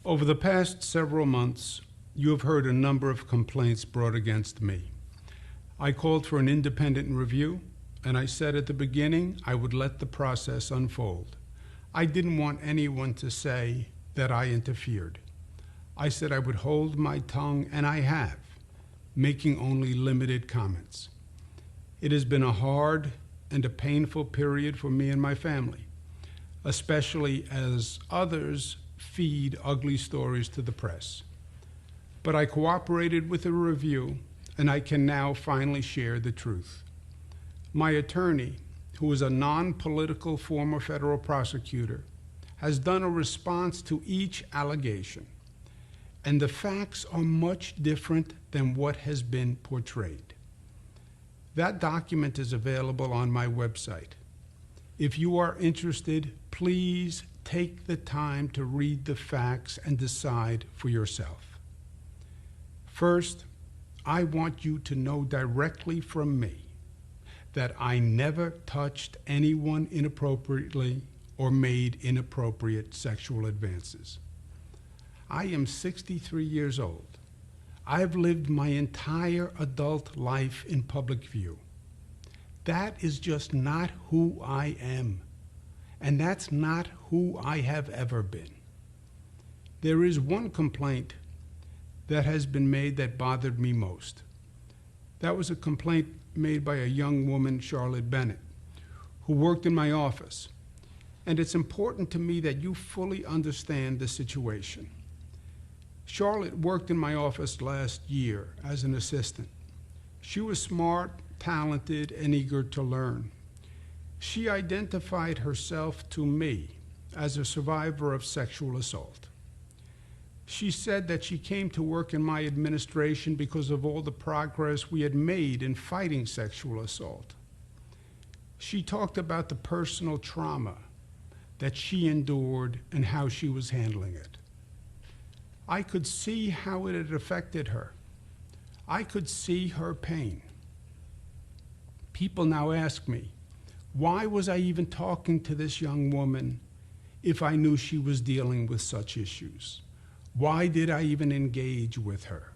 Over the past several months, you have heard a number of complaints brought against me. I called for an independent review, and I said at the beginning I would let the process unfold. I didn't want anyone to say that I interfered. I said I would hold my tongue, and I have, making only limited comments. It has been a hard and a painful period for me and my family, especially as others feed ugly stories to the press. But I cooperated with the review, and I can now finally share the truth. My attorney, who is a non-political former federal prosecutor, has done a response to each allegation, and the facts are much different than what has been portrayed. That document is available on my website. If you are interested, please take the time to read the facts and decide for yourself. First, I want you to know directly from me that I never touched anyone inappropriately or made inappropriate sexual advances. I am 63 years old. I've lived my entire adult life in public view. That is just not who I am, and that's not who I have ever been. There is one complaint that has been made that bothered me most. That was a complaint made by a young woman, Charlotte Bennett, who worked in my office. And it's important to me that you fully understand the situation. Charlotte worked in my office last year as an assistant. She was smart, talented, and eager to learn. She identified herself to me as a survivor of sexual assault. She said that she came to work in my administration because of all the progress we had made in fighting sexual assault. She talked about the personal trauma that she endured and how she was handling it. I could see how it had affected her. I could see her pain. People now ask me, why was I even talking to this young woman if I knew she was dealing with such issues? Why did I even engage with her?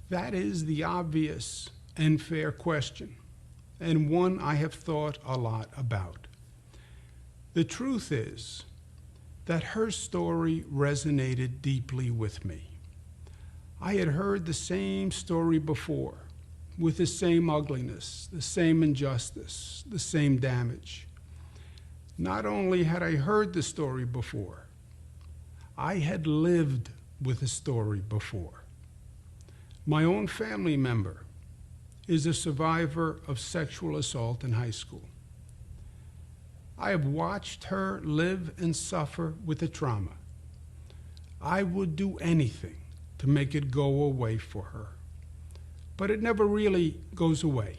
That is the obvious and fair question, and one I have thought a lot about. The truth is that her story resonated deeply with me. I had heard the same story before, with the same ugliness, the same injustice, the same damage. Not only had I heard the story before, I had lived with the story before. My own family member is a survivor of sexual assault in high school. I have watched her live and suffer with the trauma. I would do anything to make it go away for her, but it never really goes away.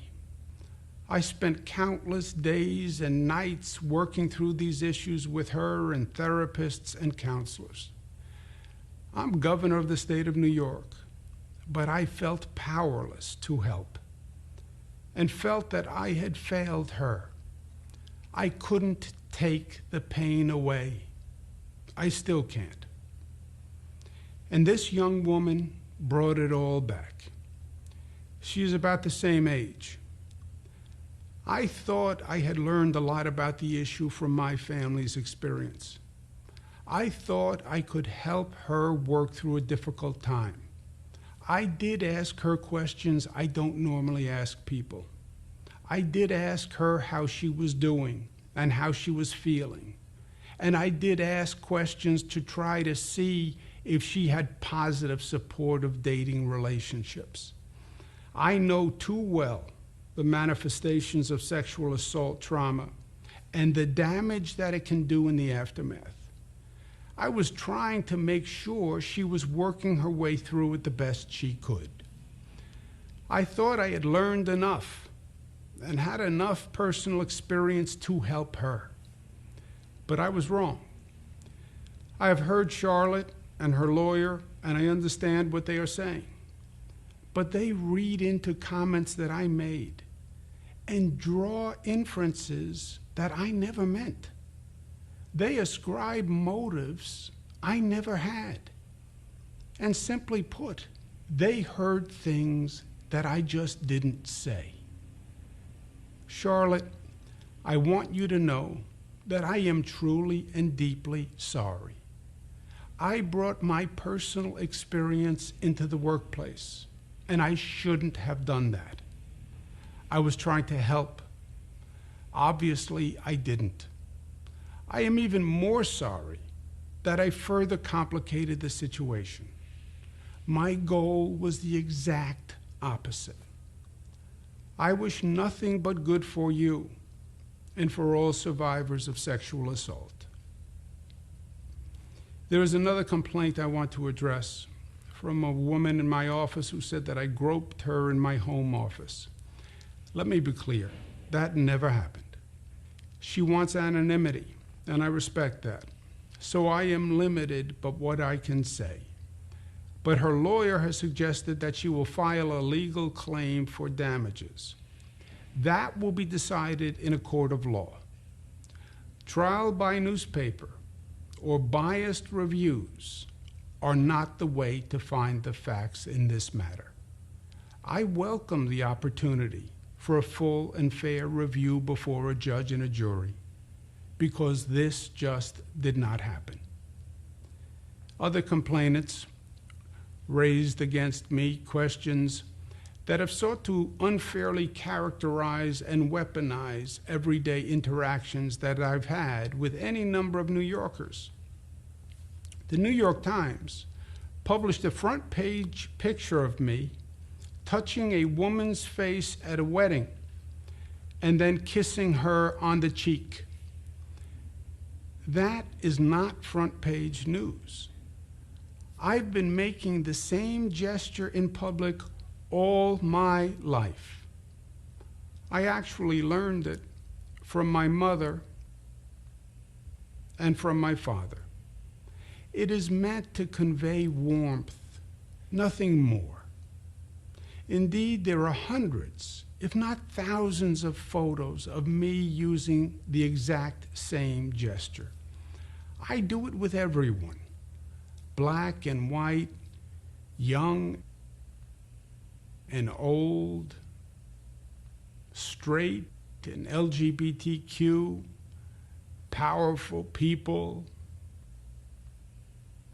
I spent countless days and nights working through these issues with her and therapists and counselors. I'm governor of the state of New York, but I felt powerless to help and felt that I had failed her. I couldn't take the pain away. I still can't. And this young woman brought it all back. She is about the same age. I thought I had learned a lot about the issue from my family's experience. I thought I could help her work through a difficult time. I did ask her questions I don't normally ask people. I did ask her how she was doing and how she was feeling. And I did ask questions to try to see if she had positive, supportive dating relationships. I know too well the manifestations of sexual assault trauma and the damage that it can do in the aftermath. I was trying to make sure she was working her way through it the best she could. I thought I had learned enough and had enough personal experience to help her. But I was wrong. I have heard Charlotte and her lawyer, and I understand what they are saying. But they read into comments that I made and draw inferences that I never meant. They ascribe motives I never had. And simply put, they heard things that I just didn't say. Charlotte, I want you to know that I am truly and deeply sorry. I brought my personal experience into the workplace, and I shouldn't have done that. I was trying to help. Obviously, I didn't. I am even more sorry that I further complicated the situation. My goal was the exact opposite. I wish nothing but good for you and for all survivors of sexual assault. There is another complaint I want to address from a woman in my office who said that I groped her in my home office. Let me be clear, that never happened. She wants anonymity, and I respect that. So I am limited but what I can say. But her lawyer has suggested that she will file a legal claim for damages. That will be decided in a court of law. Trial by newspaper or biased reviews are not the way to find the facts in this matter. I welcome the opportunity for a full and fair review before a judge and a jury, because this just did not happen. Other complainants raised against me questions that have sought to unfairly characterize and weaponize everyday interactions that I've had with any number of New Yorkers. The New York Times published a front page picture of me touching a woman's face at a wedding and then kissing her on the cheek. That is not front page news. I've been making the same gesture in public all my life. I actually learned it from my mother and from my father. It is meant to convey warmth, nothing more. Indeed, there are hundreds, if not thousands, of photos of me using the exact same gesture. I do it with everyone, black and white, young and old, straight and LGBTQ, powerful people,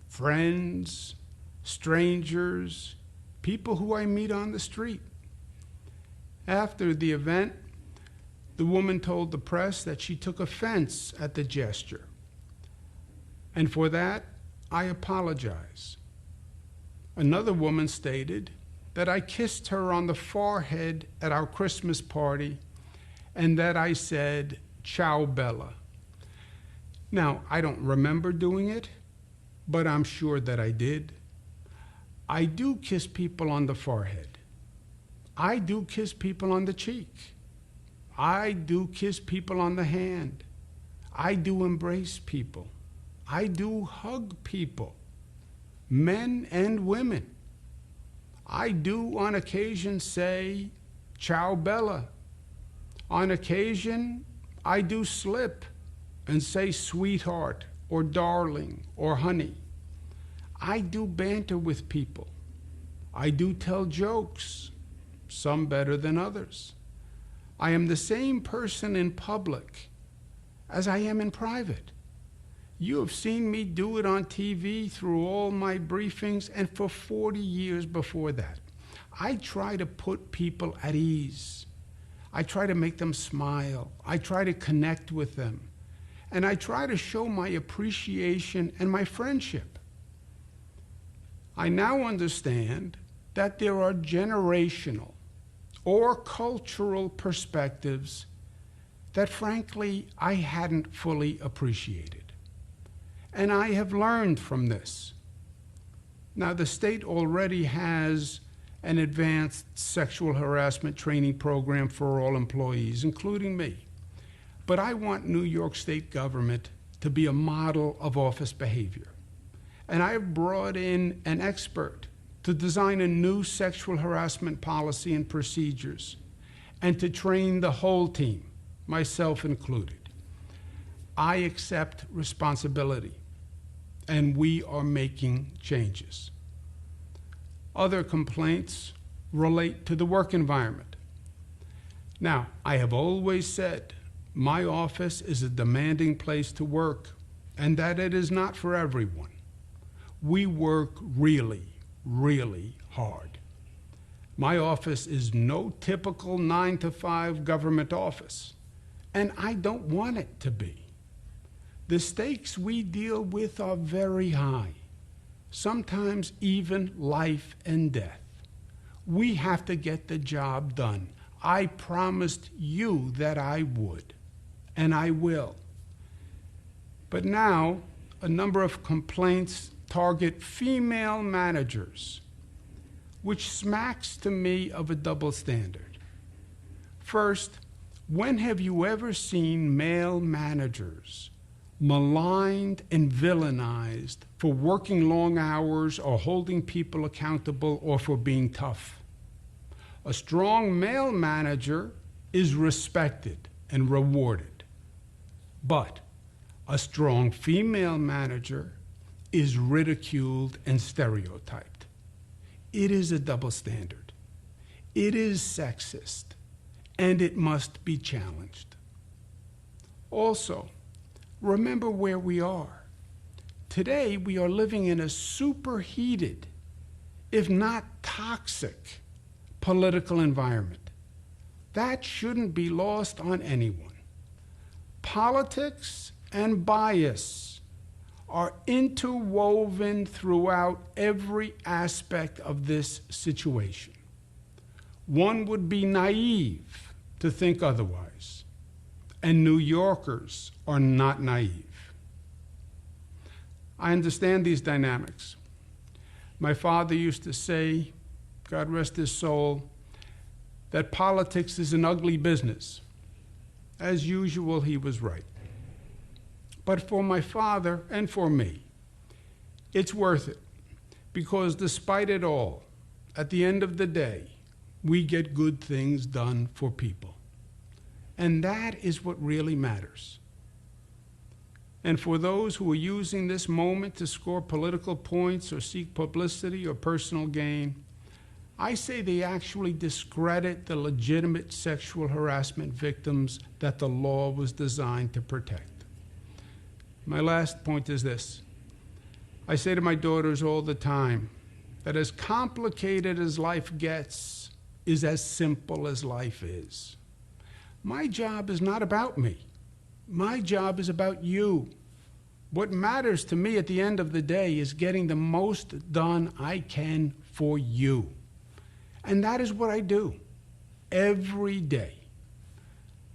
friends, strangers, people who I meet on the street. After the event, the woman told the press that she took offense at the gesture. And for that, I apologize. Another woman stated that I kissed her on the forehead at our Christmas party and that I said, "Ciao, Bella." Now, I don't remember doing it, but I'm sure that I did. I do kiss people on the forehead. I do kiss people on the cheek. I do kiss people on the hand. I do embrace people. I do hug people, men and women. I do on occasion say, "Ciao, Bella." On occasion, I do slip and say sweetheart or darling or honey. I do banter with people. I do tell jokes, some better than others. I am the same person in public as I am in private. You have seen me do it on TV through all my briefings and for 40 years before that. I try to put people at ease. I try to make them smile. I try to connect with them. And I try to show my appreciation and my friendship. I now understand that there are generational or cultural perspectives that, frankly, I hadn't fully appreciated. And I have learned from this. Now, the state already has an advanced sexual harassment training program for all employees, including me. But I want New York State government to be a model of office behavior. And I have brought in an expert to design a new sexual harassment policy and procedures, and to train the whole team, myself included. I accept responsibility, and we are making changes. Other complaints relate to the work environment. Now, I have always said my office is a demanding place to work and that it is not for everyone. We work really, really hard. My office is no typical 9-to-5 government office, and I don't want it to be. The stakes we deal with are very high, sometimes even life and death. We have to get the job done. I promised you that I would, and I will. But now, a number of complaints target female managers, which smacks to me of a double standard. First, when have you ever seen male managers maligned and villainized for working long hours or holding people accountable or for being tough? A strong male manager is respected and rewarded, but a strong female manager is ridiculed and stereotyped. It is a double standard. It is sexist, and it must be challenged. Also, remember where we are. Today, we are living in a superheated, if not toxic, political environment. That shouldn't be lost on anyone. Politics and bias are interwoven throughout every aspect of this situation. One would be naive to think otherwise, and New Yorkers are not naive. I understand these dynamics. My father used to say, God rest his soul, that politics is an ugly business. As usual, he was right. But for my father and for me, it's worth it, because despite it all, at the end of the day, we get good things done for people. And that is what really matters. And for those who are using this moment to score political points or seek publicity or personal gain, I say they actually discredit the legitimate sexual harassment victims that the law was designed to protect. My last point is this. I say to my daughters all the time that as complicated as life gets is as simple as life is. My job is not about me. My job is about you. What matters to me at the end of the day is getting the most done I can for you. And that is what I do every day.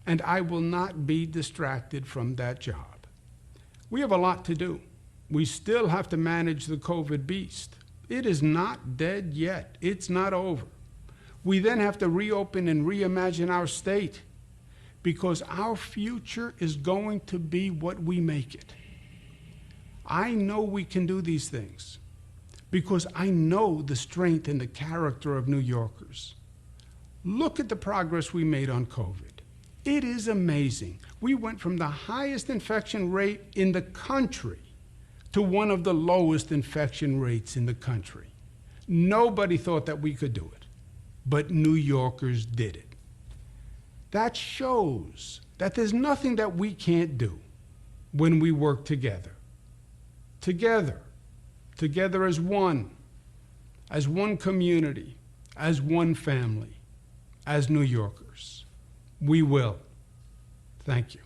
And I will not be distracted from that job. We have a lot to do. We still have to manage the COVID beast. It is not dead yet. It's not over. We then have to reopen and reimagine our state, because our future is going to be what we make it. I know we can do these things because I know the strength and the character of New Yorkers. Look at the progress we made on COVID. It is amazing. We went from the highest infection rate in the country to one of the lowest infection rates in the country. Nobody thought that we could do it, but New Yorkers did it. That shows that there's nothing that we can't do when we work together. Together as one community, as one family, as New Yorkers. We will. Thank you.